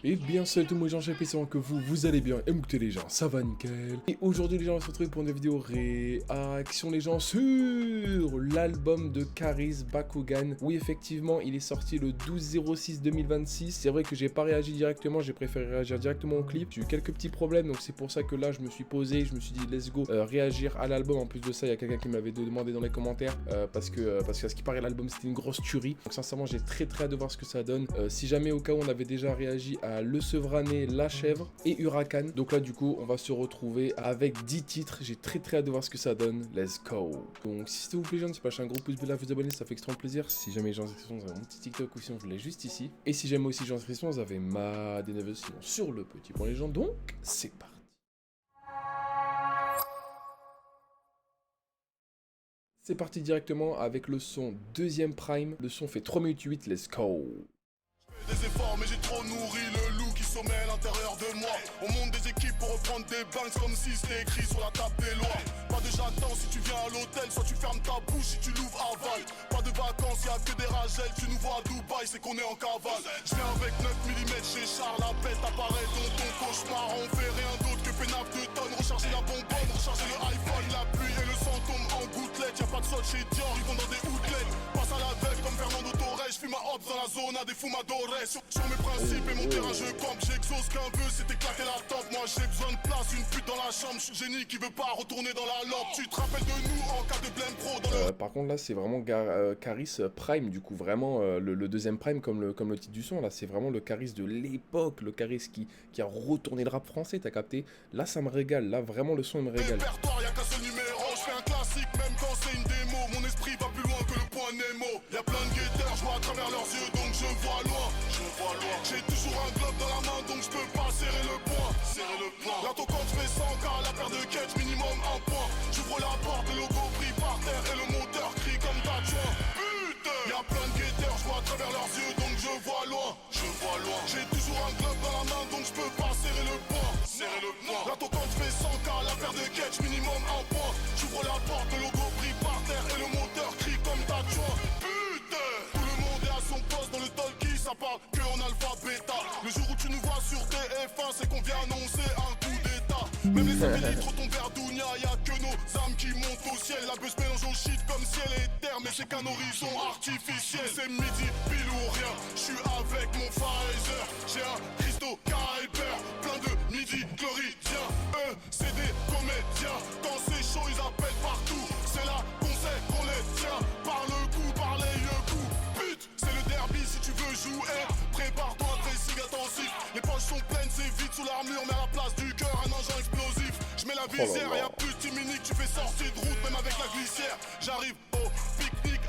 Et bien salut tout le monde les gens, j'espère que vous allez bien et écoutez les gens, ça va nickel. Et aujourd'hui les gens on va se retrouver pour une vidéo réaction les gens sur l'album de Karis Bakugan. Oui effectivement il est sorti le 12/06/2026, c'est vrai que j'ai pas réagi directement, j'ai préféré réagir directement au clip. J'ai eu quelques petits problèmes donc c'est pour ça que là je me suis posé, je me suis dit let's go réagir à l'album. En plus de ça il y a quelqu'un qui m'avait demandé dans les commentaires parce que à ce qui paraît l'album c'était une grosse tuerie. Donc sincèrement j'ai très hâte de voir ce que ça donne. Si jamais au cas où on avait déjà réagi à Le Sevrané, La Chèvre et Huracan. Donc là du coup on va se retrouver avec 10 titres. J'ai très hâte de voir ce que ça donne. Let's go. Donc si ça vous plaît n'hésitez pas à lâcher un gros pouce bleu là, vous abonner, ça fait extrêmement plaisir. Si jamais les gens inscription, vous avez mon petit TikTok ou sinon je l'ai juste ici. Et si jamais aussi les gens inscription, vous avez ma des neveux sinon sur le petit point les gens. Donc c'est parti. C'est parti directement avec le son deuxième prime. Le son fait 3 minutes 8, let's go. Des efforts mais j'ai trop nourri le loup qui sommeille à l'intérieur de moi. On monte des équipes pour reprendre des banks comme si c'était écrit sur la table des lois. Pas de j'attends si tu viens à l'hôtel, soit tu fermes ta bouche si tu l'ouvres aval. Pas de vacances, y'a que des ragelles, tu nous vois à Dubaï, c'est qu'on est en cavale. Je viens avec 9 mm chez Charles, la bête apparaît dans ton cauchemar. On fait rien d'autre que pénaf de tonnes, recharger la bonbonne, recharger le iPhone. La pluie et le sang tombent en gouttelettes, y'a pas de sol chez Dior, ils vont dans des outlets. Passe à l'aveugle comme Fernando Torres, j'fume ma hops dans la zone à des fumadores. Sur mes principes et mon terrain je campe, j'exauce qu'un peu, c'est éclater la tempe. Moi j'ai besoin de place, une pute dans la chambre, je suis génie qui veut pas retourner dans la lampe. Tu te rappelles de nous en cas de blême pro dans le... Par contre là c'est vraiment Karis Prime du coup, vraiment le deuxième Prime comme le titre du son. Là c'est vraiment le Karis de l'époque, le Karis qui a retourné le rap français, t'as capté. Là ça me régale, là vraiment le son il me régale. Répertoire, y'a qu'un seul numéro, je fais un classique même quand c'est une démo. Mon esprit va plus loin que le point Nemo. Y'a plein de guetteurs, je vois à travers leurs yeux donc je vois loin. J'ai toujours un globe dans la main donc je peux pas serrer le poing. Là ton compte fait 100K, la paire de catch minimum un point. J'ouvre la porte, le logo pris par terre et le moteur crie comme Tatouin. Putain, y'a plein de guetteurs, je vois à travers leurs yeux donc je vois loin. J'ai toujours un globe dans la main donc je peux pas serrer le poing. Là ton compte fait 100K, la paire de catch minimum un point. J'ouvre la porte, le logo pris par terre et le moteur crie comme Tatouin. Putain, tout le monde est à son poste dans le talkie, ça parle que en alpha bêta. Le jour où tu nous vois sur TF1, c'est qu'on vient annoncer un coup d'état. Même les satellites retombent vers Dounia, y'a que nos âmes qui montent au ciel. La buzz mélange au shit comme ciel et terre, mais c'est qu'un horizon artificiel. C'est midi, pile ou rien, je suis avec mon Pfizer. J'ai un Christo Kyber, plein de midi chloridiens. Eux, c'est des comédiens, quand c'est chaud ils appellent partout. C'est là qu'on sait qu'on les tient, par le coup, par les coups. Pute, c'est le derby si tu veux jouer. Prépare-toi un dressing intensif. Les poches sont pleines, c'est vide sous l'armure, mais à la place du cœur, un engin explosif. Je mets la visière, y'a plus de 10 minutes, tu fais sortir de route, même avec la glissière. J'arrive au pique-nique.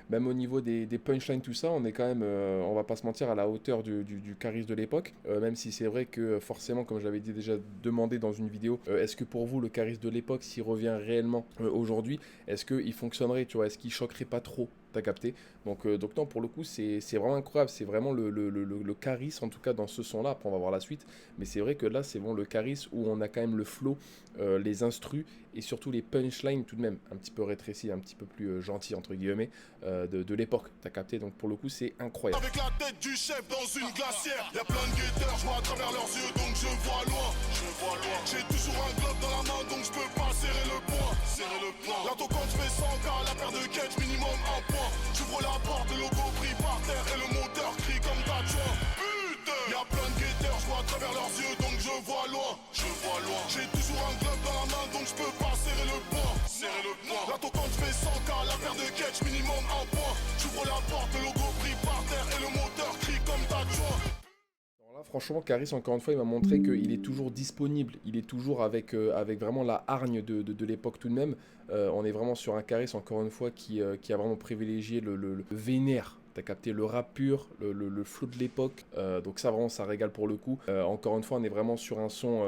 Même au niveau des punchlines, tout ça, on est quand même, on va pas se mentir, à la hauteur du Karis de l'époque. Même si c'est vrai que forcément, comme je l'avais dit déjà demandé dans une vidéo, est-ce que pour vous, le Karis de l'époque, s'il revient réellement aujourd'hui, est-ce qu'il fonctionnerait, tu vois, est-ce qu'il choquerait pas trop? T'as capté? Donc non, pour le coup, c'est vraiment incroyable. C'est vraiment le Karis, en tout cas dans ce son-là. Après, on va voir la suite. Mais c'est vrai que là, c'est vraiment le Karis où on a quand même le flow, les instrus et surtout les punchlines tout de même un petit peu rétrécis, un petit peu plus gentil entre guillemets de l'époque. T'as capté? Donc pour le coup, c'est incroyable. Avec la tête du chef dans une glacière. Y'a plein de guetteurs, je vois à travers leurs yeux donc je vois loin. J'ai toujours un globe dans la main donc je peux pas serrer le poing. Là ton compte fait 100K, la paire de catch minimum un point. J'ouvre la porte, le logo pris par terre et le moteur crie comme Tatouin. Putain, y'a plein de guetteurs, je vois à travers leurs yeux donc je vois loin. J'ai toujours un globe dans la main donc je peux pas serrer le poing. Là ton compte fait 100K, la paire de catch minimum un point. J'ouvre la porte, le logo pris par terre et le moteur crie comme Tatouin. Là, franchement, Karis, encore une fois, il m'a montré qu'il est toujours disponible. Il est toujours avec vraiment la hargne de l'époque tout de même. On est vraiment sur un Karis, encore une fois, qui a vraiment privilégié le vénère. T'as capté le rap pur, le flow de l'époque. Donc ça, vraiment, ça régale pour le coup. Encore une fois, on est vraiment sur un son...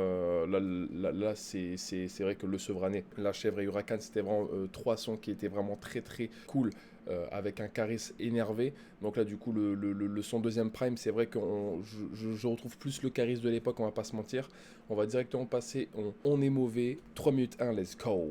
là c'est vrai que Le Sevrané, La Chèvre et Huracan, c'était vraiment trois sons qui étaient vraiment très cool. Avec un Karis énervé. Donc là, du coup, le son deuxième prime, c'est vrai que je retrouve plus le Karis de l'époque, on va pas se mentir. On va directement passer On est mauvais. 3 minutes 1, let's go.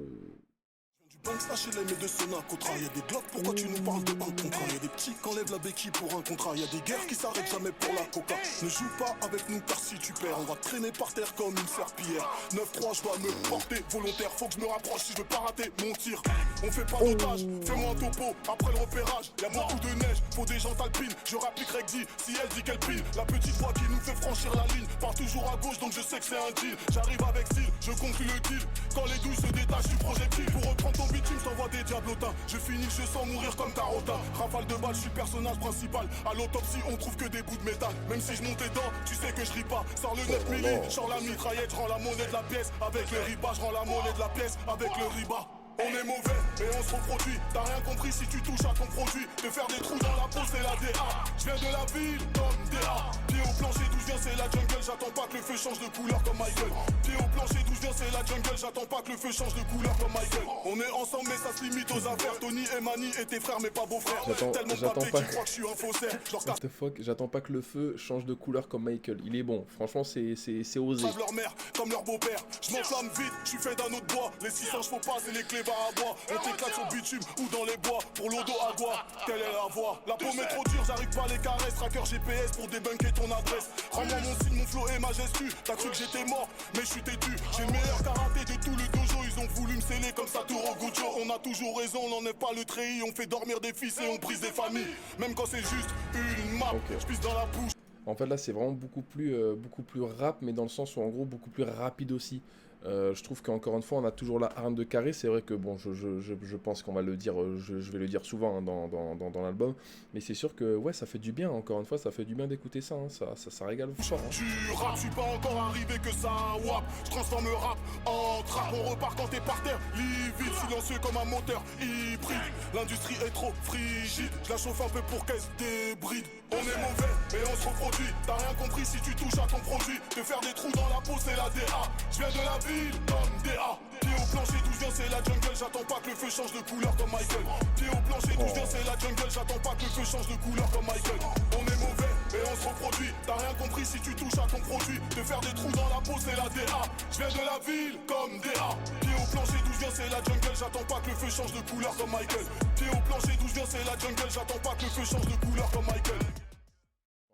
Gangsta chez les de son contrat, y'a des glocks, pourquoi tu nous parles de un contrat? Y'a des petits qui enlèvent la béquille pour un contrat, y'a des guerres qui s'arrêtent jamais pour la coca. Ne joue pas avec nous car si tu perds, on va te traîner par terre comme une serpillière. 9-3, je dois me porter volontaire, faut que je me rapproche si je veux pas rater mon tir. On fait pas d'otage, fais-moi un topo, après le repérage, y'a beaucoup de neige, faut des jantes alpines. Je rapplique Rexy, si elle dit qu'elle pile. La petite voix qui nous fait franchir la ligne, part toujours à gauche donc je sais que c'est un deal. J'arrive avec style, je conclue le deal. Quand les douilles se détachent du projectile, pour reprendre ton bitume, je t'envoie des diablotins. Je finis le jeu sans mourir comme Carota. Rafale de balles, je suis personnage principal. À l'autopsie, on trouve que des bouts de métal. Même si je monte les dents, tu sais que je ris pas. Sors le 9 milli, sors la mitraillette, je rends la monnaie de la pièce. Avec le riba, je rends la monnaie de la pièce. Avec le riba. On est mauvais et on se reproduit. T'as rien compris si tu touches à ton produit. De faire des trous dans la peau c'est la DA. Je viens de la ville comme DA. Pied au plancher d'où je viens c'est la jungle. J'attends pas que le feu change de couleur comme Michael. Pied au plancher d'où je viens c'est la jungle. J'attends pas que le feu change de couleur comme Michael. On est ensemble mais ça se limite aux affaires. Tony et Manny et tes frères mais pas beaux-frères. Tellement papé qui croient que je suis un faussaire. What the fuck, j'attends pas que le feu change de couleur comme Michael. Il est bon, franchement c'est osé. Leur mère comme leur beau-père. Je m'enflamme vite, je suis fait d'un autre bois. Les 600 chevaux passent et les clés à bois. On t'éclate sur bitume ou dans les bois. Pour l'eau à bois, telle est la voix. La paume est trop dure, j'arrive pas à les caresses. Tracker GPS pour débunker ton adresse. Rends-moi mon signe, mon flow est majestueux. T'as cru que j'étais mort, mais je suis têtu. J'ai le meilleur karaté de tout le dojo. Ils ont voulu me sceller comme Satoru Gojo. On a toujours raison, on n'en est pas le treillis. On fait dormir des fils et on brise des familles. Même quand c'est juste une map, je pisse dans la bouche. En fait là c'est vraiment beaucoup plus rap, mais dans le sens où en gros beaucoup plus rapide aussi. Je trouve qu'encore une fois on a toujours la arme de Carré. C'est vrai que bon je pense qu'on va le dire, je vais le dire souvent hein, dans l'album. Mais c'est sûr que ouais ça fait du bien, encore une fois ça fait du bien d'écouter ça, hein. ça régale fort hein. Tu rap, je suis pas encore arrivé que ça wap. Je transforme le rap en trap. On repart quand t'es par terre, livide, silencieux comme un moteur hybride. L'industrie est trop frigide, je la chauffe un peu pour qu'elle se débride. On est mauvais, mais on se reproduit. T'as rien compris si tu touches à ton produit. Te faire des trous dans la peau, c'est la DA. Je viens de la ville comme DA. Pied au plancher d'où je viens, c'est la jungle. J'attends pas que le feu change de couleur comme Michael. Pied au plancher d'où je viens, c'est la jungle. J'attends pas que le feu change de couleur comme Michael. On est mauvais, mais on se reproduit. T'as rien compris si tu touches à ton produit. Te faire des trous dans la peau, c'est la DA. Je viens de la ville comme DA. Pied au plancher d'où je viens, c'est la jungle. J'attends pas que le feu change de couleur comme Michael. Pied au plancher d'où je viens, c'est la jungle. J'attends pas que le feu change de couleur comme Michael.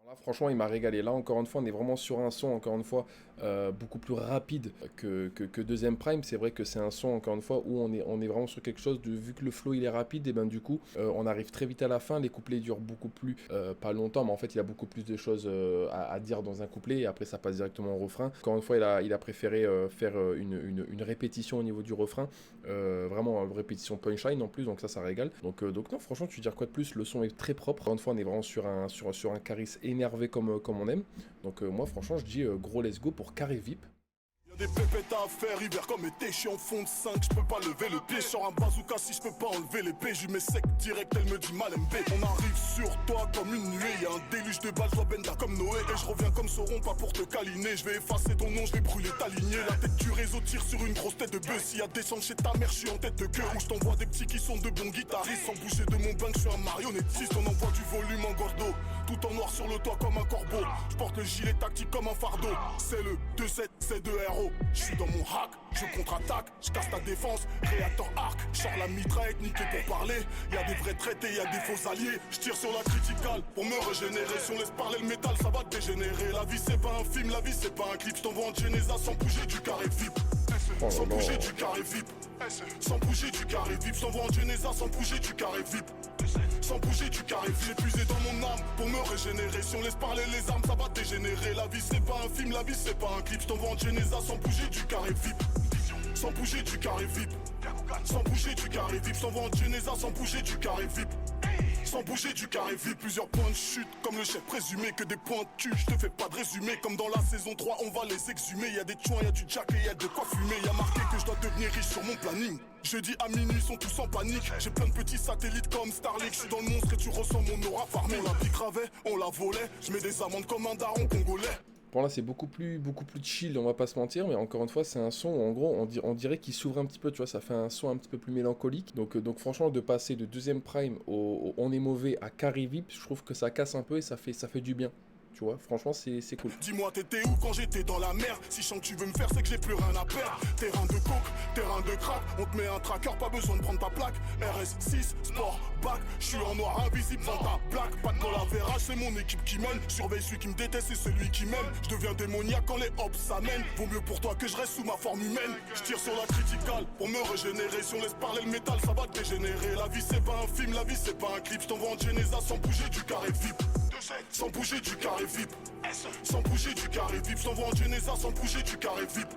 Là, franchement, il m'a régalé. Là, encore une fois, on est vraiment sur un son, encore une fois, beaucoup plus rapide que Deuxième Prime. C'est vrai que c'est un son, encore une fois, où on est vraiment sur quelque chose, vu que le flow, il est rapide, et ben du coup, on arrive très vite à la fin. Les couplets durent beaucoup plus, pas longtemps, mais en fait, il y a beaucoup plus de choses à dire dans un couplet, et après, ça passe directement au refrain. Encore une fois, il a préféré faire une répétition au niveau du refrain, vraiment une répétition punchline en plus, donc ça régale. Donc non, franchement, tu veux dire quoi de plus? Le son est très propre. Encore une fois, on est vraiment sur un Caris énervé comme on aime. Donc moi franchement je dis gros let's go pour Carré VIP. Des pépettes à faire, hiver comme été, je suis en fond de 5, je peux pas lever le pied, je sors un bazooka si je peux pas enlever l'épée, je mets sec direct, elle me dit mal MB. On arrive sur toi comme une nuée, y'a un déluge de balles, je dois benda comme Noé, et je reviens comme Sauron, pas pour te câliner, je vais effacer ton nom, je vais brûler ta lignée, la tête du réseau tire sur une grosse tête de bœuf, s'il y a des descente chez ta mère, je suis en tête de queue, où je t'envoie des petits qui sont de bons guitaristes, sans bouger de mon bain, je suis un marionnettiste, on envoie du volume en gordo, tout en noir sur le toit comme un corbeau, je porte le gilet tactique comme un fardeau, c'est le 2-7, c'est 2 RO, je suis dans mon hack, je contre-attaque, je casse ta défense, réacteur arc, je sors la mitraillette, niqué pour parler, y'a des vrais traités, y'a des faux alliés, je tire sur la criticale pour me régénérer, si on laisse parler le métal ça va te dégénérer, la vie c'est pas un film, la vie c'est pas un clip, je t'envoie en Genesa sans bouger du carré VIP, sans bouger du carré VIP, sans bouger du carré VIP, je t'envoie en Genesa sans bouger du carré VIP. Sans bouger du carré, j'ai puisé dans mon âme pour me régénérer. Si on laisse parler les armes, ça va dégénérer. La vie c'est pas un film, la vie c'est pas un clip. Je t'envoie en Genesa sans bouger du carré VIP. Sans bouger du carré VIP. Sans bouger du carré VIP. Je t'envoie en Genesa sans bouger du carré VIP. Sans bouger du carré VIP, plusieurs points de chute comme le chef présumé, que des points de cul, je te fais pas de résumé. Comme dans la saison 3, on va les exhumer. Y'a des tuins, y'a du jack et y'a de quoi fumer. Y'a marqué que je dois devenir riche sur mon planning. Jeudi à minuit, ils sont tous en panique. J'ai plein de petits satellites comme Starlink. Je suis dans le monstre et tu ressens mon aura farmé. On la picravait, on la volait. Je mets des amendes comme un daron congolais. Bon là c'est beaucoup plus chill, on va pas se mentir, mais encore une fois c'est un son où en gros on dirait qu'il s'ouvre un petit peu, tu vois, ça fait un son un petit peu plus mélancolique. Donc franchement de passer de Deuxième Prime au On est mauvais à Carré VIP, je trouve que ça casse un peu et ça fait du bien. tu vois. Franchement, c'est cool. Dis-moi t'étais où quand j'étais dans la merde. Si je sens que tu veux me faire c'est que j'ai plus rien à perdre. Terrain de coke, terrain de crack. On te met un tracker, pas besoin de prendre ta plaque. RS6, sport, bac. Je suis en noir invisible dans ta plaque. Pas de bol à verrage, c'est mon équipe qui mène. Surveille celui qui me déteste, c'est celui qui m'aime. Je deviens démoniaque quand les hops s'amènent. Vaut mieux pour toi que je reste sous ma forme humaine. Je tire sur la criticale pour me régénérer. Si on laisse parler le métal, ça va dégénérer. La vie c'est pas un film, la vie c'est pas un clip. Je t'envoie en Genesa sans bouger du carré VIP. Sans bouger du carré VIP. Sans bouger du carré VIP. Je t'envoie en Genesa sans bouger du carré VIP.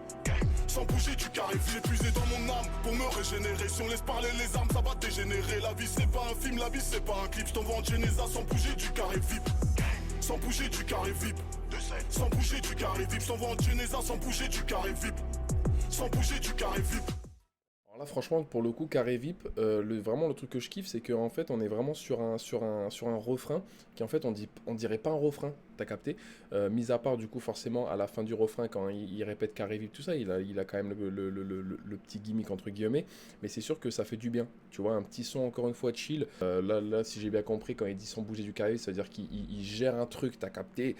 Sans bouger du carré VIP. J'ai puisé dans mon âme pour me régénérer. Si on laisse parler les armes, ça va dégénérer. La vie c'est pas un film, la vie c'est pas un clip. Je t'envoie en Genesa sans bouger du carré VIP. Sans bouger du carré VIP. Sans bouger du carré VIP. Je t'envoie en Genesa sans bouger du carré VIP. Sans bouger du carré VIP. Là, franchement, pour le coup, carré VIP, vraiment le truc que je kiffe, c'est qu'en fait, on est vraiment sur un refrain qui, en fait, on dirait pas un refrain, t'as capté. Mis à part, du coup, forcément, à la fin du refrain, quand il répète carré VIP, tout ça, il a quand même le petit gimmick, entre guillemets, mais c'est sûr que ça fait du bien, tu vois, un petit son, encore une fois, chill. Là, si j'ai bien compris, quand il dit sans bouger du carré VIP, ça veut dire qu'il gère un truc, t'as capté.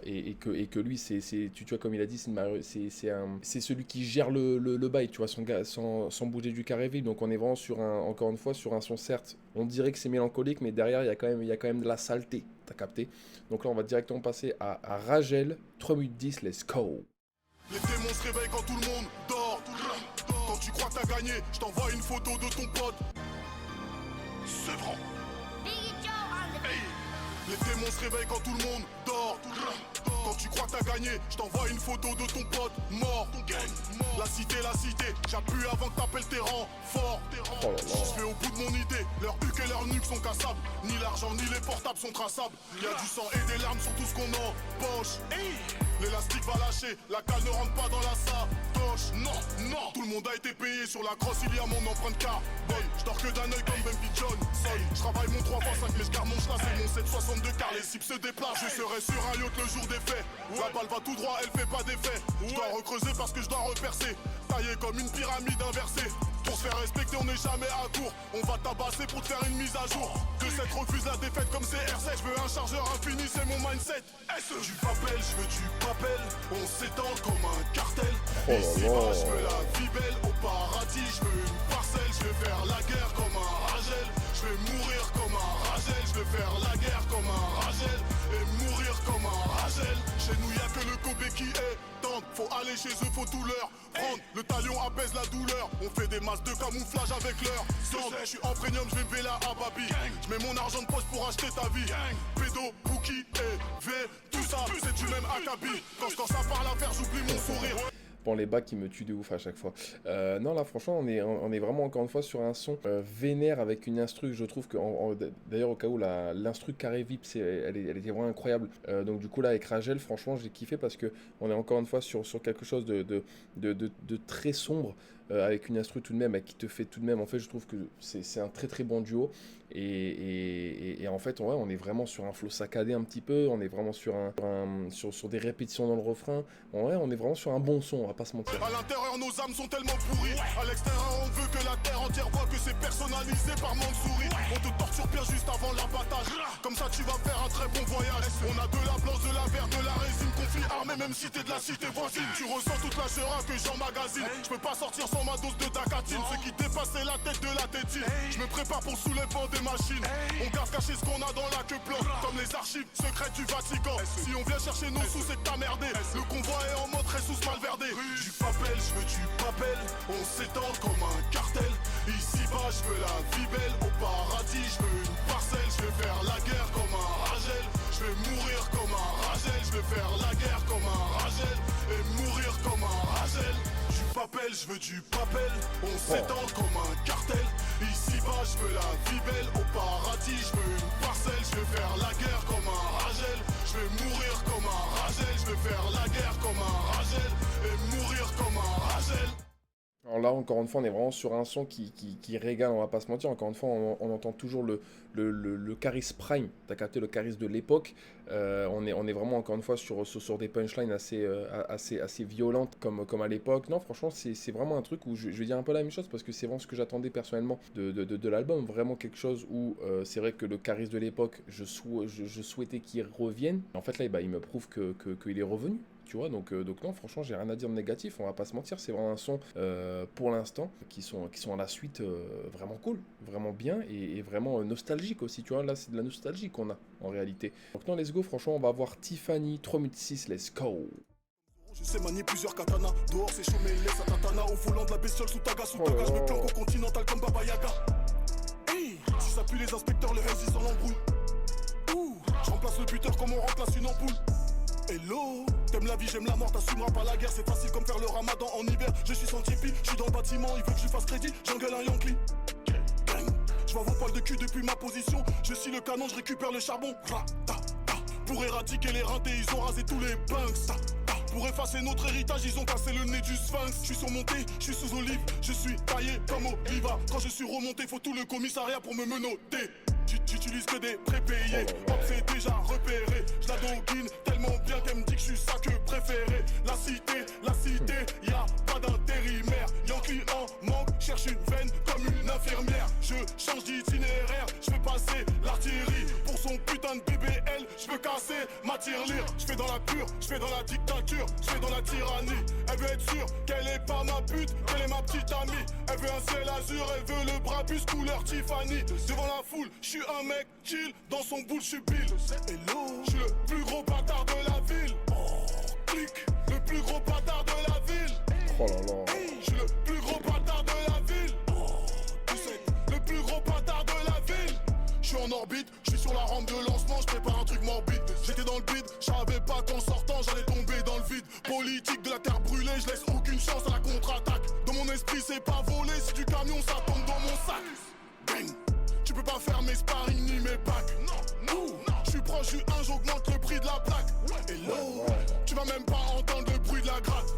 Et que lui, tu vois, comme il a dit, c'est celui qui gère le bail, tu vois, sans bouger du carré vide. Donc on est vraiment encore une fois, sur un son, certes, on dirait que c'est mélancolique, mais derrière, il y a quand même de la saleté, t'as capté. Donc là, on va directement passer à Ragel, 3 minutes 10, let's go. Les démons se réveillent quand tout le monde dort. Quand tu crois que t'as gagné, je t'envoie une photo de ton pote. C'est vrai. Les démons se réveillent quand tout le monde dort. Quand tu crois que t'as gagné, je t'envoie une photo de ton pote mort. La cité, j'appuie avant que t'appelles tes rangs forts. Je vais au bout de mon idée, leur huc et leur nuque sont cassables. Ni l'argent ni les portables sont traçables. Y a du sang et des larmes sur tout ce qu'on empoche. L'élastique va lâcher, la cale ne rentre pas dans la sacoche. Non, tout le monde a été payé, sur la crosse il y a mon empreinte carbone. Je dors que d'un œil comme Baby John. Je travaille mon 3x5 mais je garde mon schlass et mon 762 car les cibles se déplacent. Je serai sur un yacht le jour des faits. La balle va tout droit, elle fait pas d'effet. Je dois recreuser parce que je dois repercer. Taillé comme une pyramide inversée. Pour se faire respecter, on n'est jamais à court. On va tabasser pour te faire une mise à jour. De cette refuse la défaite comme CR7. Je veux un chargeur infini, c'est mon mindset. Du papel, je veux du papel. On s'étend comme un cartel. Ici-bas, je veux la vie belle. Au paradis, je veux une parcelle. Je veux faire la guerre comme un Ragel. Je vais mourir comme un Ragel. Je veux faire la guerre comme un Ragel. Et mourir comme un Ragel. Chez nous, y'a que le Kobe qui est tendre. Faut aller chez eux, faut tout leur prendre. Le talion apaise la douleur. On fait des masques de camouflage avec leur sang. Je suis en premium, je vais Vela à Babi. Je mets mon argent de poche pour acheter ta vie. Pédo, Bookie et V, tout ça, c'est du même acabit. Quand ça parle à faire, j'oublie mon sourire. Bon, les bacs qui me tuent de ouf à chaque fois. Non, là, franchement, on est vraiment encore une fois sur un son vénère avec une instru. Je trouve que, d'ailleurs, au cas où l'instru carré VIP, elle était vraiment incroyable. Donc, du coup, là, avec Ragel, franchement, j'ai kiffé parce que on est encore une fois sur quelque chose de très sombre. Avec une instru tout de même, qui te fait tout de même, en fait, je trouve que c'est un très très bon duo. Et en fait, ouais, on est vraiment sur un flow saccadé un petit peu, on est vraiment sur des répétitions dans le refrain. Ouais, on est vraiment sur un bon son, on va pas se mentir. À l'intérieur, nos âmes sont tellement pourries. À l'extérieur, on veut que la terre entière voit que c'est personnalisé par Mansouri. On te torture bien juste avant l'abattage. Comme ça, tu vas faire un très bon voyage. On a de la blanche, de la verte, de la résine, conflit armé, même si t'es de la cité voisine. Tu ressens toute la chéra que j'emmagasine. Je peux pas sortir sans ma dose de Dacatine. Ce qui dépassait la tête de la tétine. Je me prépare pour le soulèvement des machines. On garde caché ce qu'on a dans la queue plan. Comme les archives secrètes du Vatican. Si on vient chercher nos sous, c'est que t'as merdé. Le convoi est en mode Ressus Malverde. Du papel, je veux du papel. On s'étend comme un cartel. Ici-bas, je veux la vie belle. Au paradis, je veux une parcelle. Je veux faire la guerre comme un Ragel. Je vais mourir comme un Ragel. Je veux faire la guerre comme un Ragel. Et mourir comme un Ragel. Papel, je veux du papel, on s'étend comme un cartel. Ici-bas, je veux la vie belle, au paradis, je veux une parcelle. Je veux faire la guerre comme un Ragel. Je vais mourir comme un Ragel. Je veux faire la guerre comme un Ragel. Et mourir comme un Ragel. Alors là, encore une fois, on est vraiment sur un son qui régale, on va pas se mentir. Encore une fois, on entend toujours le Caris Prime, t'as capté le Caris de l'époque. On est vraiment, encore une fois, sur des punchlines assez violentes comme à l'époque. Non, franchement, c'est vraiment un truc où je vais dire un peu la même chose parce que c'est vraiment ce que j'attendais personnellement de l'album. Vraiment quelque chose où c'est vrai que le Caris de l'époque, je souhaitais qu'il revienne. En fait, là, il me prouve qu'il est revenu. Tu vois, donc non, franchement, j'ai rien à dire de négatif, on va pas se mentir, c'est vraiment un son pour l'instant qui sont à la suite vraiment cool, vraiment bien et vraiment nostalgique aussi, tu vois, là c'est de la nostalgie qu'on a en réalité. Donc non, let's go, franchement, on va voir Tiffany 3006, let's go. Je sais manier plusieurs katanas, dehors c'est chaud mais laisse à tatana. Au volant de la bestiole sous taga, je me planque au continental comme Baba Yaga. Hey, si ça pue les inspecteurs, le Hells ils sont l'embrouille. Ouh, je remplace le buteur comme on remplace une ampoule. Hello, t'aimes la vie, j'aime la mort, t'assumeras pas la guerre, c'est facile comme faire le ramadan en hiver. Je suis sans tipi, je suis dans le bâtiment, il veut que je lui fasse crédit, j'engueule un Yankee. Je vois vos poils de cul depuis ma position, je scie le canon, je récupère le charbon. Pour éradiquer les ratés, ils ont rasé tous les punks. Pour effacer notre héritage, ils ont cassé le nez du sphinx. Je suis surmonté, je suis sous olive, je suis taillé comme Oliva. Quand je suis remonté, faut tout le commissariat pour me menotter. J'utilise que des prépayés, hop c'est déjà repéré. Je la doguine tellement bien qu'elle me dit que je suis sa queue préférée. La cité, y'a pas d'intérimaire. Yankee en manque, cherche une veine comme une infirmière. Je change d'itinéraire, je fais passer l'artillerie. Pour son putain de BBL, je veux casser ma tirelire. Je fais dans la pure, je fais dans la dictature, je fais dans la tyrannie. Elle veut être sûre qu'elle est pas ma pute, qu'elle est ma petite amie. Elle veut un ciel azur, elle veut le Brabus couleur Tiffany. Devant la foule, je suis un mec chill, dans son boule je suis Bill. Hello, je suis le plus gros bâtard de la ville. Oh, clic, le plus gros bâtard de la ville. Oh là là. Je suis le plus gros bâtard de la ville. Oh, tu sais, le plus gros bâtard de la ville. Je suis en orbite, je suis sur la rampe de lancement, je prépare un truc morbide. J'étais dans le bide, je savais pas qu'en sortant j'allais tomber dans le vide. Politique de la terre brûlée, je laisse aucune chance à la contre-attaque. Dans mon esprit c'est pas volé, si du camion ça tombe dans mon sac. Bang. Tu peux pas faire mes sparring ni mes packs. Non, je suis proche du 1, j'augmente le prix de la plaque. Hello, tu vas même pas entendre le bruit de la gratte.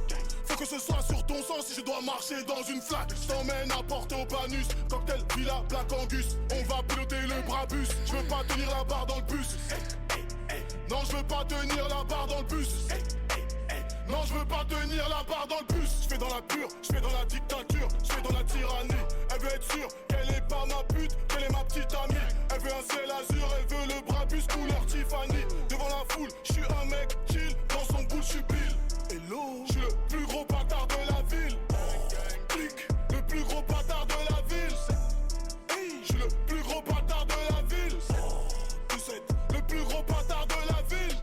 Faut que ce soit sur ton sang si je dois marcher dans une flaque. Je t'emmène à Port-au-Banus, cocktail, Villa, Black Angus. On va piloter le Brabus, je veux pas tenir la barre dans le bus. Non, je veux pas tenir la barre dans le bus. Non, je veux pas tenir la barre dans le bus. Je fais dans la pure, je fais dans la dictature, je fais dans la tyrannie. Elle veut être sûre qu'elle est pas ma pute, qu'elle est ma petite amie. Elle veut un ciel azur, elle veut le Brabus couleur Tiffany. Devant la foule, je suis un mec chill, dans son boule je suis Bill. Hello, je suis le plus gros bâtard de la ville. Clic, le plus gros bâtard de la ville. Je suis le plus gros bâtard de la ville. Tu sais, le plus gros bâtard de la ville.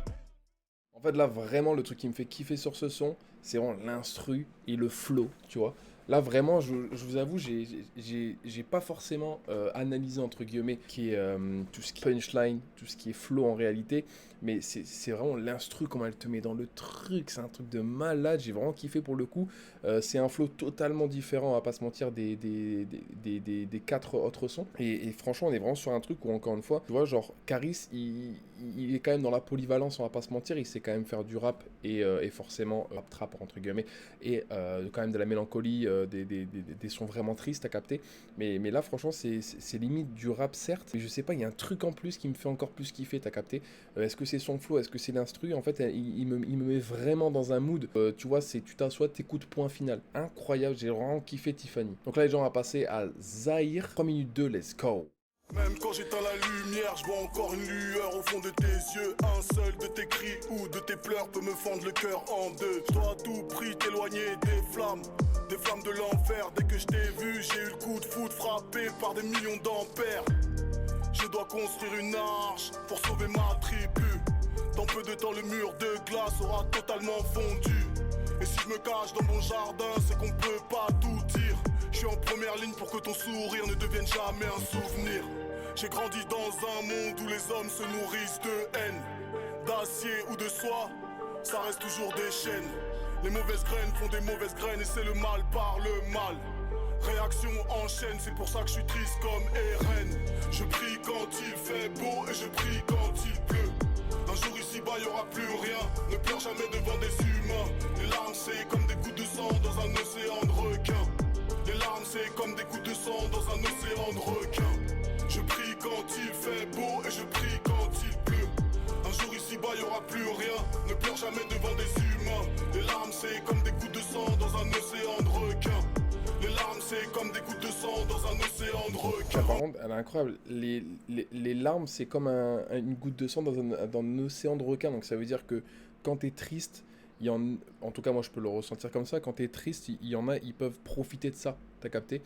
En fait, là, vraiment, le truc qui me fait kiffer sur ce son, c'est vraiment l'instru et le flow, tu vois. Là, vraiment, je vous avoue, j'ai pas forcément analysé, entre guillemets, tout ce qui est punchline, tout ce qui est flow en réalité, mais c'est vraiment l'instru, comment elle te met dans le truc, c'est un truc de malade, j'ai vraiment kiffé pour le coup. C'est un flow totalement différent, on va pas se mentir, des 4 autres sons. Et franchement, on est vraiment sur un truc où, encore une fois, tu vois, genre, Caris, il est quand même dans la polyvalence, on va pas se mentir, il sait quand même faire du rap et forcément rap trap, entre guillemets, et quand même de la mélancolie, des sons vraiment tristes à capter, mais là franchement c'est limite du rap certes, mais je sais pas, il y a un truc en plus qui me fait encore plus kiffer, t'as capté. Est-ce que c'est son flow, est-ce que c'est l'instru, en fait il me met vraiment dans un mood, tu vois, c'est tu t'assois, t'écoutes, point final, incroyable, j'ai vraiment kiffé Tiffany. Donc là les gens, on va passer à Zahir, 3 minutes 2, let's go. Même quand j'éteins la lumière, je vois encore une lueur au fond de tes yeux. Un seul de tes cris ou de tes pleurs peut me fendre le cœur en deux. Je dois à tout prix t'éloigner des flammes de l'enfer. Dès que je t'ai vu, j'ai eu le coup de foudre frappé par des millions d'ampères. Je dois construire une arche pour sauver ma tribu. Dans peu de temps, le mur de glace aura totalement fondu. Et si je me cache dans mon jardin, c'est qu'on peut pas tout dire. Je suis en première ligne pour que ton sourire ne devienne jamais un souvenir. J'ai grandi dans un monde où les hommes se nourrissent de haine, d'acier ou de soie, ça reste toujours des chaînes. Les mauvaises graines font des mauvaises graines et c'est le mal par le mal. Réaction en chaîne, c'est pour ça que je suis triste comme Eren. Je prie quand il fait beau et je prie quand il pleut. Un jour ici-bas y aura plus rien, ne pleure jamais devant des humains. Les larmes c'est comme des gouttes de sang dans un océan de requins. c'est comme des gouttes de sang dans un océan de requins. Les larmes, c'est comme des gouttes de sang dans un océan de requins. Par contre, elle est incroyable. Les larmes, c'est comme une goutte de sang dans un océan de requins. Donc ça veut dire que quand t'es triste, en tout cas moi je peux le ressentir comme ça, quand t'es triste, il y en a, ils peuvent profiter de ça. T'as capté?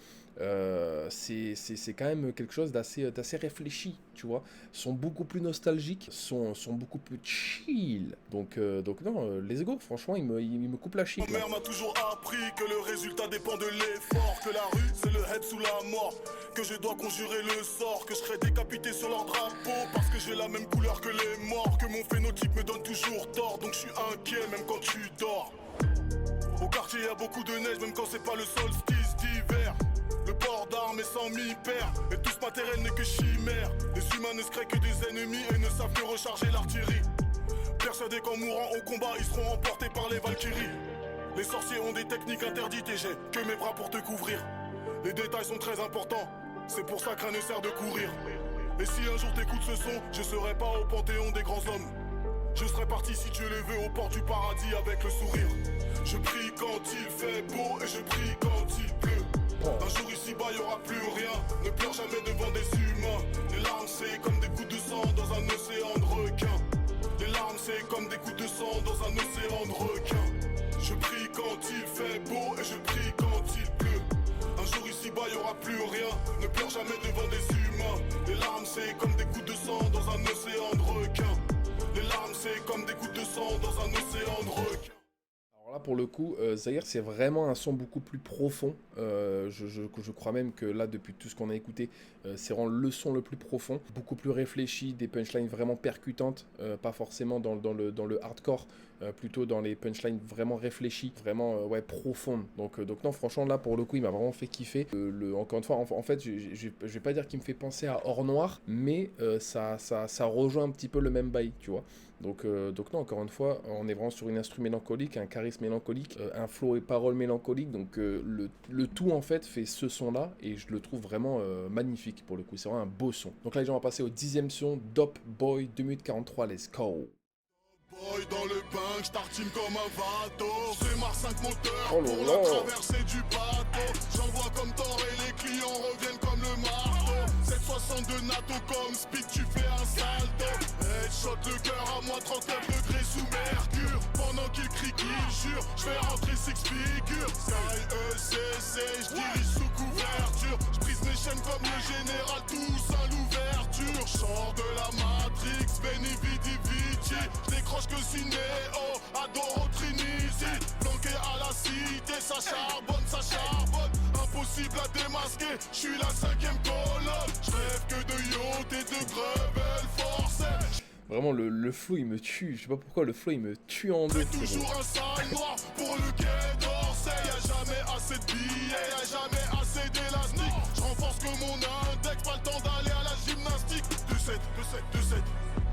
C'est quand même quelque chose d'assez réfléchi, tu vois. Sont beaucoup plus nostalgiques, sont beaucoup plus chill. Donc non, les égos, franchement, ils me coupent la chic. Ma mère m'a toujours appris que le résultat dépend de l'effort, que la rue c'est le head sous la mort, que je dois conjurer le sort, que je serai décapité sur leur drapeau parce que j'ai la même couleur que les morts, que mon phénotype me donne toujours tort, donc je suis inquiet même quand tu dors. Au quartier y a beaucoup de neige même quand c'est pas le solstice d'hiver. Le port d'armes est sans mi-père, et tout ce matériel n'est que chimère. Les humains ne se créent que des ennemis et ne savent que recharger l'artillerie. Persuadés qu'en mourant au combat, ils seront emportés par les Valkyries. Les sorciers ont des techniques interdites et j'ai que mes bras pour te couvrir. Les détails sont très importants, c'est pour ça qu'un ne sert de courir. Et si un jour t'écoutes ce son, je serai pas au panthéon des grands hommes. Je serai parti si Dieu le veut au port du paradis avec le sourire. Je prie quand il fait beau et je prie quand il pleut. Un jour ici-bas y'aura plus rien, ne pleure jamais devant des humains. Les larmes c'est comme des gouttes de sang dans un océan de requins. Les larmes c'est comme des gouttes de sang dans un océan de requins. Je prie quand il fait beau et je prie quand il pleut. Un jour ici-bas y'aura plus rien, ne pleure jamais devant des humains. Les larmes c'est comme des gouttes de sang dans un océan de requins. Les larmes c'est comme des gouttes de sang dans un océan de requins. Alors là, pour le coup, Zahir, c'est vraiment un son beaucoup plus profond. Je crois même que là, depuis tout ce qu'on a écouté, c'est vraiment le son le plus profond, beaucoup plus réfléchi, des punchlines vraiment percutantes, pas forcément dans le hardcore, plutôt dans les punchlines vraiment réfléchies, vraiment ouais, profondes. Donc non, franchement, là, pour le coup, il m'a vraiment fait kiffer. Encore une fois, en fait, je vais pas dire qu'il me fait penser à Or Noir, mais ça rejoint un petit peu le même bail, tu vois. Donc non, encore une fois, on est vraiment sur une instru mélancolique, un charisme mélancolique, un flow et paroles mélancoliques. Donc le tout en fait fait ce son-là et je le trouve vraiment magnifique pour le coup. C'est vraiment un beau son. Donc là, les gens, on va passer au 10e son, Dope Boy 2 minutes 43, let's go. Boy dans le bain, j'tartine comme un bateau. J'démarre 5 moteurs Oh là pour là. la traversée du bateau. J'envoie comme Thor et les clients reviennent comme le marteau. 762 NATO comme speed, tu fais un salto. Headshot le cœur à moins 39 degrés sous mercure. Pendant qu'il crie qu'il jure, j'fais rentrer six figures. Sky ECC, j'dirige sous couverture. J'brise mes chaînes comme le général, tous à l'ouverture. J'sors de la Matrix, Benny Vidi Vici. J'décroche que Cinéo, adore Trinity. Planqué à la cité, ça charbonne, ça charbonne. Impossible à démasquer, j'suis la 5ème colonne. J'rêve que de yacht et de grevel forcé. Vraiment, le flow, il me tue. Je sais pas pourquoi, le flow, il me tue en deux. J'ai toujours un sale noir pour le quai d'Orsay. Y'a jamais assez de billets, y'a jamais assez d'élastique. J'renforce que mon index, pas le temps d'aller à la gymnastique. 2-7, 2-7, 2-7,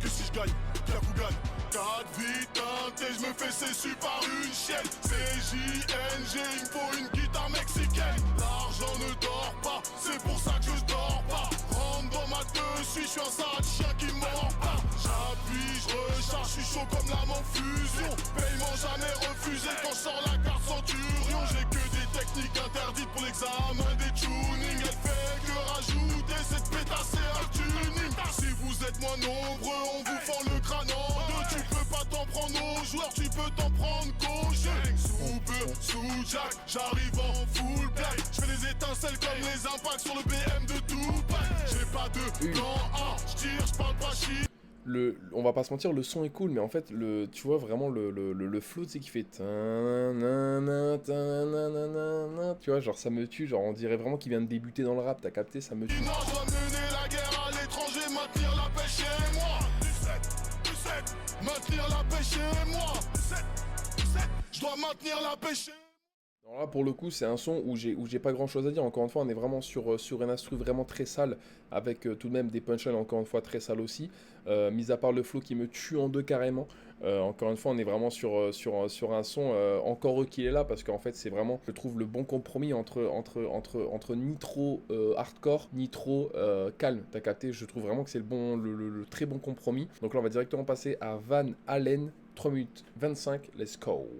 que si j'gagne, Biakou gagne. 4 vies teintées, j'me fais cessu par une chienne. CJNG, il me faut une guitare mexicaine. L'argent ne dort pas, c'est pour ça que je dors pas. Rentre dans ma dessus, j'suis un sale chien qui mord pas. J'appuie, j'recharge, j'suis chaud comme l'âme en fusion. Paiement jamais refusé quand j'sors la carte centurion. J'ai que des techniques interdites pour l'examen des tunings. Elle fait que rajouter cette pétasse et un tuning. Si vous êtes moins nombreux, on vous fend le crâne en deux. Tu peux pas t'en prendre aux joueurs, tu peux t'en prendre qu'au jeu. Sous peu, sous jack, j'arrive en full black. J'fais les étincelles comme les impacts sur le BM de Tupac. J'ai pas de plan A, j'tire, j'parle pas shit. On va pas se mentir, le son est cool, mais en fait, tu vois vraiment le flow, tu sais, qui fait ta-na-na, ta-na-na-na-na, tu vois, genre ça me tue, genre on dirait vraiment qu'il vient de débuter dans le rap, t'as capté, ça me tue. Sinon je dois mener la guerre à l'étranger, maintenir la paix chez moi. 17, maintenir la paix chez moi. 17, je dois maintenir la paix chez moi. Alors là, pour le coup, c'est un son où j'ai pas grand chose à dire. Encore une fois, on est vraiment sur un instru vraiment très sale, avec tout de même des punchlines, encore une fois, très sales aussi. Mis à part le flow qui me tue en deux carrément. Encore une fois, on est vraiment sur un son, encore eux qu'il est là, parce qu'en fait, c'est vraiment, je trouve, le bon compromis entre ni trop hardcore, ni trop calme. T'as capté? Je trouve vraiment que c'est le très bon compromis. Donc là, on va directement passer à Van Halen, 3 minutes 25, let's go.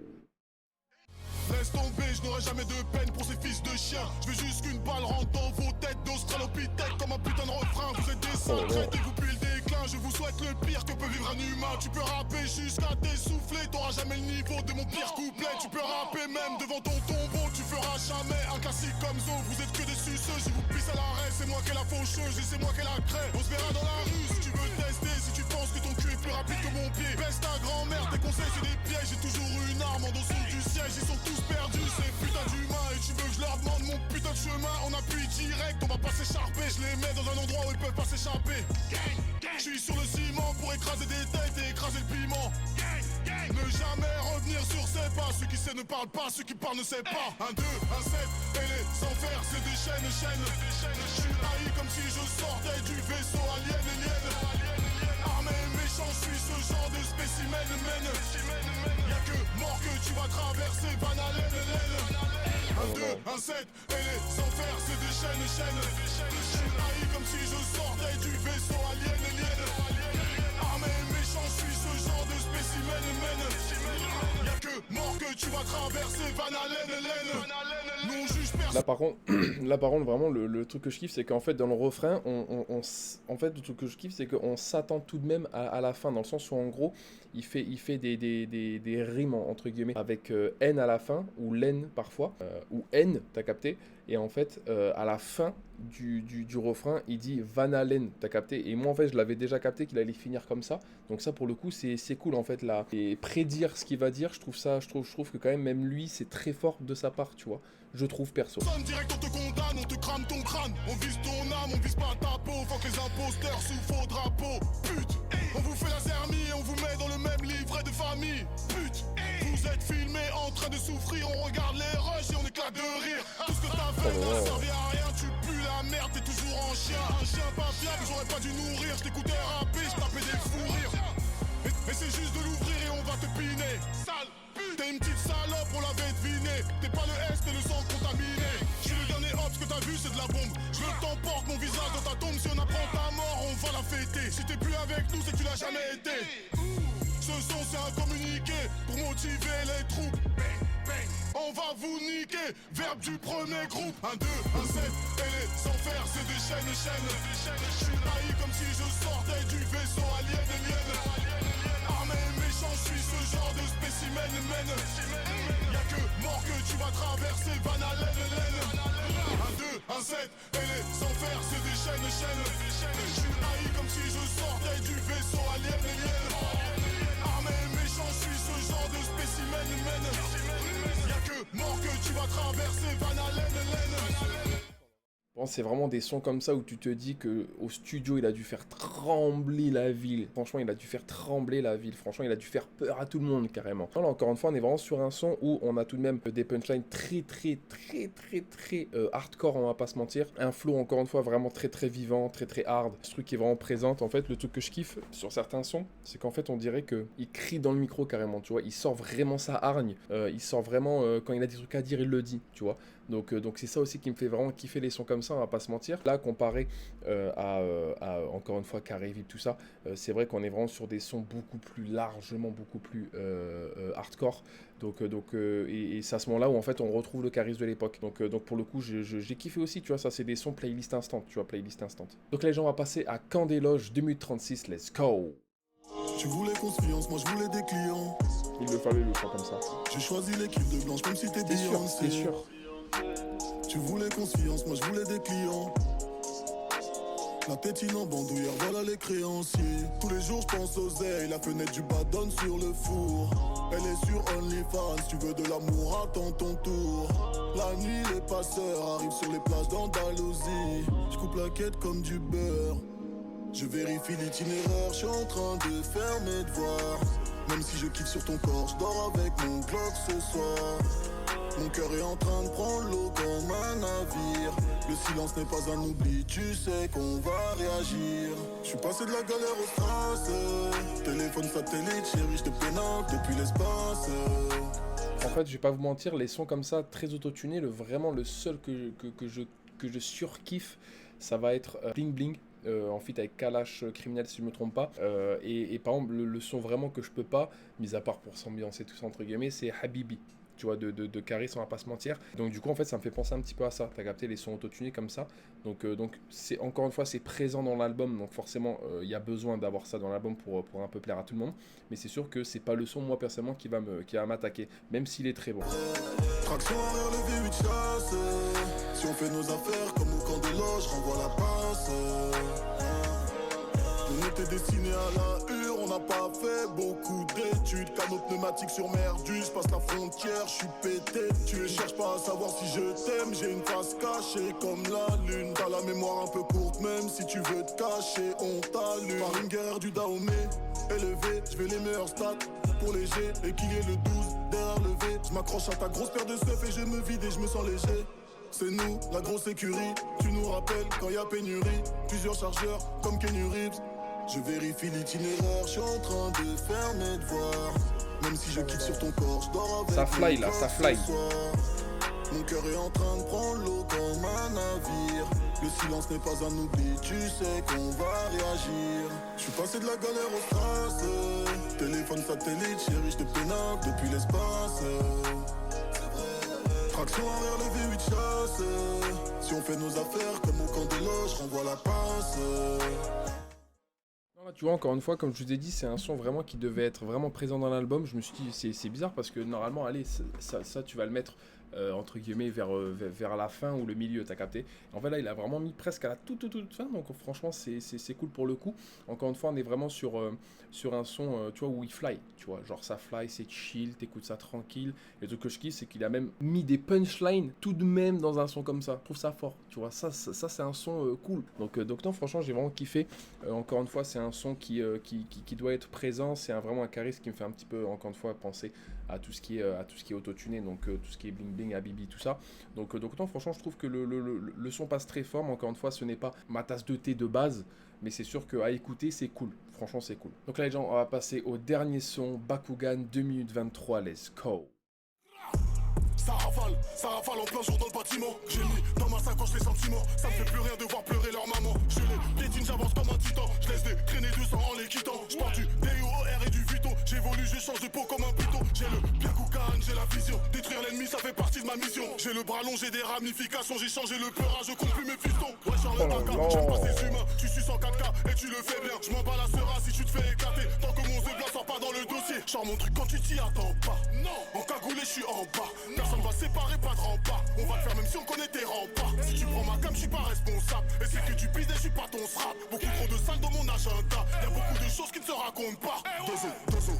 laisse tomber, je n'aurai jamais de peine pour ces fils de chiens. Je veux juste qu'une balle rentre dans vos têtes d'Australopithèque comme un putain de refrain. Vous êtes des sales traités, vous puis le déclin. Je vous souhaite le pire que peut vivre un humain. Tu peux rapper jusqu'à t'essouffler, t'auras jamais le niveau de mon pire couplet. Tu peux rapper même devant ton tombeau, tu feras jamais un classique comme Zo. Vous êtes que des suceux, je vous pisse à l'arrêt. C'est moi qui ai la faucheuse et c'est moi qui ai la craie. On se verra dans la rue si tu veux tester. Si tu penses que ton cul est plus rapide que mon pied, baisse ta grand-mère, tes conseils c'est des pièges. J'ai toujours une arme en dessous du siège. Ils sont tous perdus, ces putains d'humains. Et tu veux que je leur demande mon putain de chemin? On appuie direct, on va pas s'écharper. Je les mets dans un endroit où ils peuvent pas s'échapper. Je suis sur le ciment pour écraser des têtes et écraser le piment. Ne jamais revenir sur ses pas. Ceux qui savent ne parlent pas, ceux qui parlent ne savent pas. 1, 2, 1, 7, et les sans faire, c'est des chaînes. Je suis haï comme si je sortais du vaisseau alien. Armé et méchant, je suis ce genre de spécimen. Y'a que mort que tu vas traverser Van Allen. 1, 2, 1, 7, et les sans faire, c'est des chaînes. Je suis haï comme si je sortais du vaisseau alien. Armé et méchant, je suis ce genre de spécimen. Y'a que mort que tu vas traverser Van Allen. Non juge personne. Là par contre vraiment le truc que je kiffe c'est qu'en fait dans le refrain en fait le truc que je kiffe c'est qu'on s'attend tout de même à la fin, dans le sens où en gros il fait des rimes entre guillemets avec N à la fin ou laine parfois ou N, t'as capté, et en fait à la fin du refrain il dit Van Allen, t'as capté, et moi en fait je l'avais déjà capté qu'il allait finir comme ça, donc ça pour le coup c'est cool en fait là, et prédire ce qu'il va dire, je trouve que quand même lui c'est très fort de sa part, tu vois, je trouve perso. Direct on te condamne, on te crame ton crâne. On vise ton âme, on vise pas ta peau. Faut que les imposteurs sous faux drapeaux. Pute, on vous fait la zermie, on vous met dans le même livret de famille. Pute, vous êtes filmés en train de souffrir. On regarde les rushs et on éclate de rire. Tout ce que t'as fait n'a servi à rien. Tu pues la merde, t'es toujours en chien. Un chien pas fiable, j'aurais pas dû nourrir. Je t'écoutais rapper, je tapais des fous rires. Mais c'est juste de l'ouvrir et on va te piner. Sale pute, t'es une petite salope, on l'avait deviné. T'es pas le S, t'es le sang contaminé. Je suis le dernier hop, ce que t'as vu c'est de la bombe. Je veux que t'emportes mon visage dans ta tombe. Si on apprend ta mort, on va la fêter. Si t'es plus avec nous, c'est que tu l'as jamais été. Ce son c'est un communiqué pour motiver les troupes. On va vous niquer, verbe du premier groupe. 1, 2, 1, 7, et les sans faire c'est des chaînes. Je suis haï comme si je sortais du vaisseau alien. Armé et méchant, je suis ce genre de spécimen. Y'a que mort que tu vas traverser Van Allen. 1, 2, 1, 7, et les sans faire c'est des chaînes. Je suis haï comme si je sortais du vaisseau alien. Armé et méchant, je suis ce genre de spécimen. Y'a que mort que tu vas traverser Van Allen. Bon, c'est vraiment des sons comme ça où tu te dis que au studio il a dû faire trembler la ville. Franchement, il a dû faire trembler la ville. Franchement, il a dû faire peur à tout le monde carrément. Là, encore une fois, on est vraiment sur un son où on a tout de même des punchlines très hardcore, on va pas se mentir. Un flow encore une fois vraiment très vivant, très hard. Ce truc qui est vraiment présent. En fait, le truc que je kiffe sur certains sons, c'est qu'en fait on dirait que il crie dans le micro carrément. Tu vois, il sort vraiment sa hargne. Il sort vraiment quand il a des trucs à dire, il le dit. Tu vois. Donc c'est ça aussi qui me fait vraiment kiffer les sons comme ça, on va pas se mentir. Là, comparé à encore une fois Carré Vip, tout ça, c'est vrai qu'on est vraiment sur des sons beaucoup plus largement, beaucoup plus hardcore. Et c'est à ce moment-là où en fait on retrouve le charisme de l'époque. Donc pour le coup, j'ai kiffé aussi, tu vois, ça c'est des sons playlist instant, tu vois, playlist instant. Donc les gens, on va passer à Camp des Loges 2036, let's go. Tu voulais confiance, moi je voulais des clients. Il le fallait le son comme ça. J'ai choisi l'équipe de blanche comme si t'es C'est sûr. Tu voulais confiance, moi je voulais des clients. La tétine en bandoulière, voilà les créanciers. Tous les jours je pense aux ailes, la fenêtre du bas donne sur le four. Elle est sur OnlyFans, si tu veux de l'amour, attends ton tour. La nuit les passeurs arrivent sur les plages d'Andalousie. Je coupe la quête comme du beurre. Je vérifie l'itinéraire, je suis en train de faire mes devoirs. Même si je kiffe sur ton corps, je dors avec mon Glock ce soir. Mon cœur est en train de prendre l'eau comme un navire. Le silence n'est pas un oubli, tu sais qu'on va réagir. Je suis passé de la galère au stress. Téléphone satellite, chérie, je te pénale depuis l'espace. En fait, je vais pas vous mentir, les sons comme ça, très autotunés, vraiment le seul que je surkiffe, ça va être Bling Bling. En feat avec Kalash Criminel si je me trompe pas, et par exemple le son vraiment que je peux pas, mis à part pour s'ambiancer tout ça entre guillemets, c'est Habibi. tu vois, de Caris, on va pas se mentir. Donc du coup, en fait, ça me fait penser un petit peu à ça. T'as capté les sons autotunés comme ça. Donc c'est encore une fois, c'est présent dans l'album. Donc forcément, il y a besoin d'avoir ça dans l'album pour un peu plaire à tout le monde. Mais c'est sûr que c'est pas le son, moi, personnellement, qui va m'attaquer. Même s'il est très bon. Traction arrière le V8 chasse. Si on fait nos affaires comme au camp des loges, renvoie la passe. On était destiné à la hure, on n'a pas fait beaucoup d'études. Canot pneumatique sur merdu, je passe la frontière, je suis pété. Tu ne cherches pas à savoir si je t'aime, j'ai une face cachée comme la lune. T'as la mémoire un peu courte, même si tu veux te cacher, on t'allume. Par une guerre du Dahomey, élevé, je vais les meilleurs stats pour léger. Et qu'il y ait le 12 derrière le V. Je m'accroche à ta grosse paire de stuff et je me vide et je me sens léger. C'est nous, la grosse écurie, tu nous rappelles quand y a pénurie. Plusieurs chargeurs comme Kenny Reeves. Je vérifie l'itinéraire, je suis en train de faire mes devoirs. Même si je quitte sur ton corps, je dors avec ça fly là, ça fly. Mon cœur est en train de prendre l'eau comme un navire. Le silence n'est pas un oubli, tu sais qu'on va réagir. Je suis passé de la galère au stress. Téléphone satellite, chérie, je te pénètre depuis l'espace. Traction arrière le V8 chasse. Si on fait nos affaires comme au camp des loges, renvoie la passe. Tu vois, encore une fois, comme je vous ai dit, c'est un son vraiment qui devait être vraiment présent dans l'album. Je me suis dit, c'est bizarre parce que normalement, allez, ça tu vas le mettre entre guillemets vers la fin ou le milieu, t'as capté. En fait, là, il a vraiment mis presque à la toute fin, donc franchement, c'est cool pour le coup. Encore une fois, on est vraiment sur un son, tu vois, où il fly, tu vois, genre ça fly, c'est chill, t'écoutes ça tranquille. Et le truc que je kiffe, c'est qu'il a même mis des punchlines tout de même dans un son comme ça. Je trouve ça fort, tu vois, ça c'est un son cool. Donc non, franchement, j'ai vraiment kiffé. Encore une fois, c'est un son qui doit être présent. C'est vraiment un charisme qui me fait un petit peu, encore une fois, penser à tout ce qui est autotuné, donc tout ce qui est bling bling, Habibi, tout ça. Donc non, franchement, je trouve que le son passe très fort. Mais encore une fois, ce n'est pas ma tasse de thé de base, mais c'est sûr qu'à écouter, c'est cool. Franchement, c'est cool. Donc là, les gens, on va passer au dernier son, Bakugan, 2 minutes 23, let's go. Ça rafale en plein jour dans le bâtiment. J'ai mis dans ma sacoche les sentiments. Ça me fait plus rien de voir pleurer leur maman. Je les piétine, j'avance comme un titan. Je laisse des traînées de sang en les quittant. Je pars du DUOR et du Vito. J'évolue, je change de peau comme un python. J'ai le Byakugan, j'ai la vision. Détruire l'ennemi, ça fait partie de ma mission. J'ai le bras long, j'ai des ramifications. J'ai changé le peur, je compte plus mes pistons. Ouais, j'en ai pas qu'à, j'aime pas ces humains. Tu suis en 4K et tu le fais bien. Je m'en bats la sera si tu te fais éclater. Tant que mon zébla sort pas dans le dossier. Genre mon truc quand tu t'y attends pas. Non, en cagoulé, je suis en bas. Personne va séparer, pas de rempart. On va le faire même si on connaît tes remparts. Si tu prends ma cam, je suis pas responsable. Et c'est que tu pises, je suis pas ton strap. Beaucoup trop de salles dans mon agenda. Y'a beaucoup de choses qui ne se racontent pas. Dozo,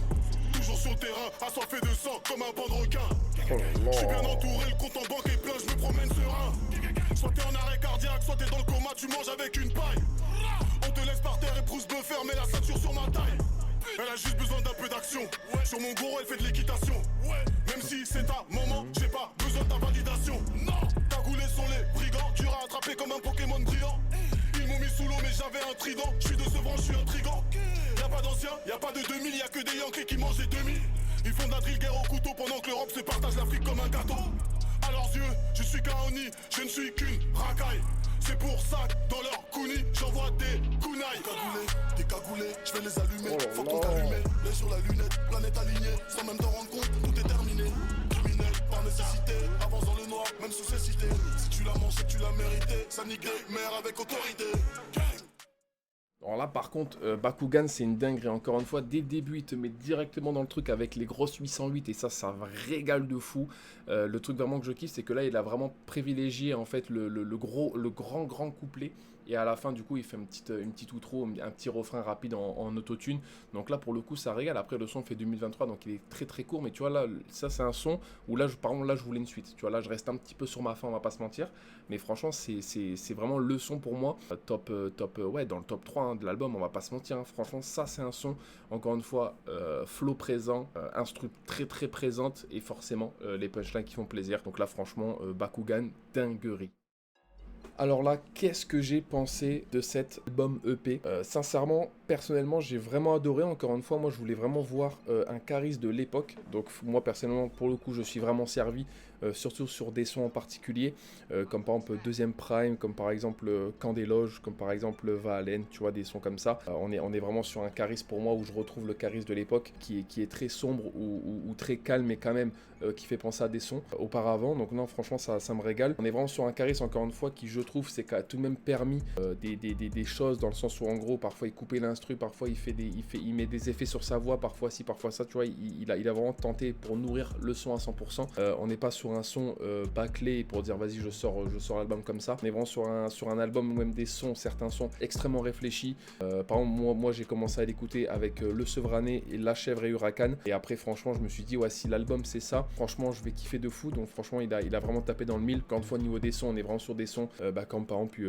toujours sur le terrain, assoiffé de sang comme un banc de requin. Je suis bien entouré, le compte en banque est plein, je me promène serein. Soit t'es en arrêt cardiaque, soit t'es dans le coma, tu manges avec une paille. On te laisse par terre et brousse buffer, mets la ceinture sur ma taille. Elle a juste besoin d'un peu d'action. Sur mon goro, elle fait de l'équitation. Même si c'est ta maman, j'ai pas besoin de ta validation. Non, cagoulés sont les brigands. Tu as attrapé comme un Pokémon brillant. Ils m'ont mis sous l'eau, mais j'avais un trident. Je suis de ce vent, je suis intrigant. Y'a pas d'anciens, y'a pas de 2000, y'a que des Yankees qui mangent des demi. Ils font de la drill guerre au couteau pendant que l'Europe se partage l'Afrique comme un gâteau. À leurs yeux, je suis Kaoni, je ne suis qu'une racaille. C'est pour ça que dans leur counis, j'envoie des kunai. Des cagoulés, je vais les allumer. Faut qu'on t'allume, l'œil sur la lunette, planète alignée. Sans même t'en rendre compte, tout est terminé. Criminel, par nécessité, avance dans le noir, même sous cécité. Si tu l'as mangé, tu l'as mérité. Ça nique des mères avec autorité. Alors là, par contre, Bakugan, c'est une dinguerie. Encore une fois, dès le début, il te met directement dans le truc avec les grosses 808 et ça régale de fou. Le truc vraiment que je kiffe, c'est que là, il a vraiment privilégié en fait le grand couplet. Et à la fin, du coup, il fait une petite outro, un petit refrain rapide en autotune. Donc là, pour le coup, ça régale. Après, le son fait 2023, donc il est très très court. Mais tu vois, là, ça, c'est un son où là, par exemple, là, je voulais une suite. Tu vois, là, je reste un petit peu sur ma fin, on va pas se mentir. Mais franchement, c'est vraiment le son pour moi. Ouais, dans le top 3 hein, de l'album, on va pas se mentir. Hein. Franchement, ça, c'est un son, encore une fois, flow présent, instru très très présente. Et forcément, les punchlines qui font plaisir. Donc là, franchement, Bakugan, dinguerie. Alors là, qu'est-ce que j'ai pensé de cet album EP? Sincèrement, personnellement, j'ai vraiment adoré. Encore une fois, moi, je voulais vraiment voir un Caris de l'époque. Donc, moi, personnellement, pour le coup, je suis vraiment servi, surtout sur des sons en particulier, comme par exemple Deuxième Prime, comme par exemple Camp des Loges, comme par exemple Valen, tu vois, des sons comme ça. On est vraiment sur un Caris pour moi où je retrouve le Caris de l'époque qui est très sombre ou très calme, mais quand même qui fait penser à des sons auparavant. Donc, non, franchement, ça me régale. On est vraiment sur un Caris, encore une fois, qui, je trouve, c'est qu'a tout de même permis des choses dans le sens où, en gros, parfois il coupait l'instru, parfois il met des effets sur sa voix, parfois ci, parfois ça, tu vois, il a vraiment tenté pour nourrir le son à 100%. On n'est pas sur un son bâclé pour dire vas-y je sors l'album comme ça. On est vraiment sur un album où même des sons, certains sons extrêmement réfléchis. Par exemple, moi j'ai commencé à l'écouter avec Le Sevrané et La Chèvre et Huracan. Et après, franchement, je me suis dit, ouais, si l'album c'est ça, franchement, je vais kiffer de fou. Donc, franchement, il a vraiment tapé dans le mille. Encore une fois, au niveau des sons, on est vraiment sur des sons, comme par exemple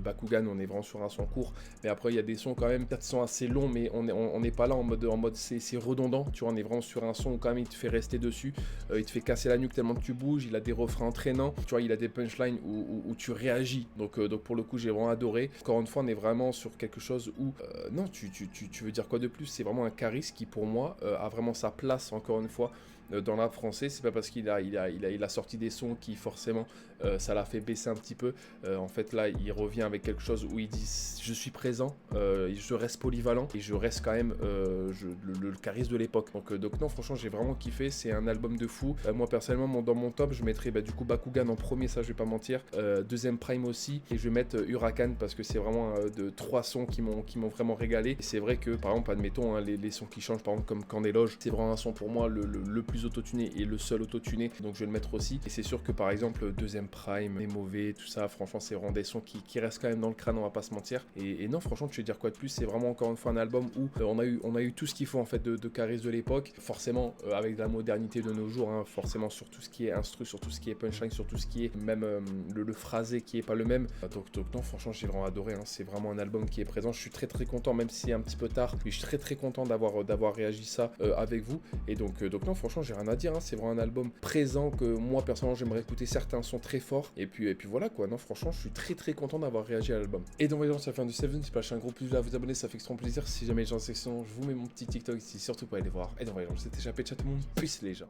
Bakugan, on est vraiment sur un son court. Mais après, il y a des sons quand même, peut-être sont assez longs, mais on n'est pas là en mode c'est redondant. Tu vois, on est vraiment sur un son où quand même il te fait rester dessus. Il te fait casser la nuque tellement que tu bouges. Il a des refrains entraînants. Tu vois, il a des punchlines où tu réagis. Donc pour le coup, j'ai vraiment adoré. Encore une fois, on est vraiment sur quelque chose où, non, tu veux dire quoi de plus? C'est vraiment un Caris qui, pour moi, a vraiment sa place, encore une fois, dans le rap français. C'est pas parce qu'il a sorti des sons qui forcément ça l'a fait baisser un petit peu. En fait là il revient avec quelque chose où il dit je suis présent, je reste polyvalent et je reste quand même le Caris de l'époque. Donc non, franchement j'ai vraiment kiffé, c'est un album de fou. Moi personnellement dans mon top je mettrais du coup Bakugan en premier, ça je vais pas mentir, Deuxième Prime aussi, et je vais mettre Huracan parce que c'est vraiment de 3 sons qui m'ont vraiment régalé. Et c'est vrai que par exemple admettons les sons qui changent, par exemple comme Camp des Loges, c'est vraiment un son pour moi le plus autotuné et le seul autotuné, donc je vais le mettre aussi. Et c'est sûr que par exemple Deuxième Prime, Les Mauvais, tout ça, franchement c'est vraiment des sons qui restent quand même dans le crâne, on va pas se mentir. Et non, franchement tu veux dire quoi de plus, c'est vraiment encore une fois un album où on a eu tout ce qu'il faut en fait de Caris de l'époque, forcément avec de la modernité de nos jours, hein, forcément sur tout ce qui est instru, sur tout ce qui est punchline, sur tout ce qui est même le phrasé qui est pas le même. Donc non, franchement j'ai vraiment adoré, hein. C'est vraiment un album qui est présent. Je suis très content, même si c'est un petit peu tard, mais je suis très content d'avoir réagi ça avec vous. Et donc non, franchement j'ai rien à dire, hein. C'est vraiment un album présent que moi personnellement j'aimerais écouter. Certains sont très forts et puis voilà quoi. Non, franchement je suis très content d'avoir réagi à l'album. Et donc voyons, ça fait un du 7, si lâchez un gros plus là, vous abonner, ça fait extrêmement plaisir. Si jamais les gens en section, je vous mets mon petit TikTok ici, surtout pour aller voir. Et donc voyons, c'était Japet, chat tout le monde, peace les gens.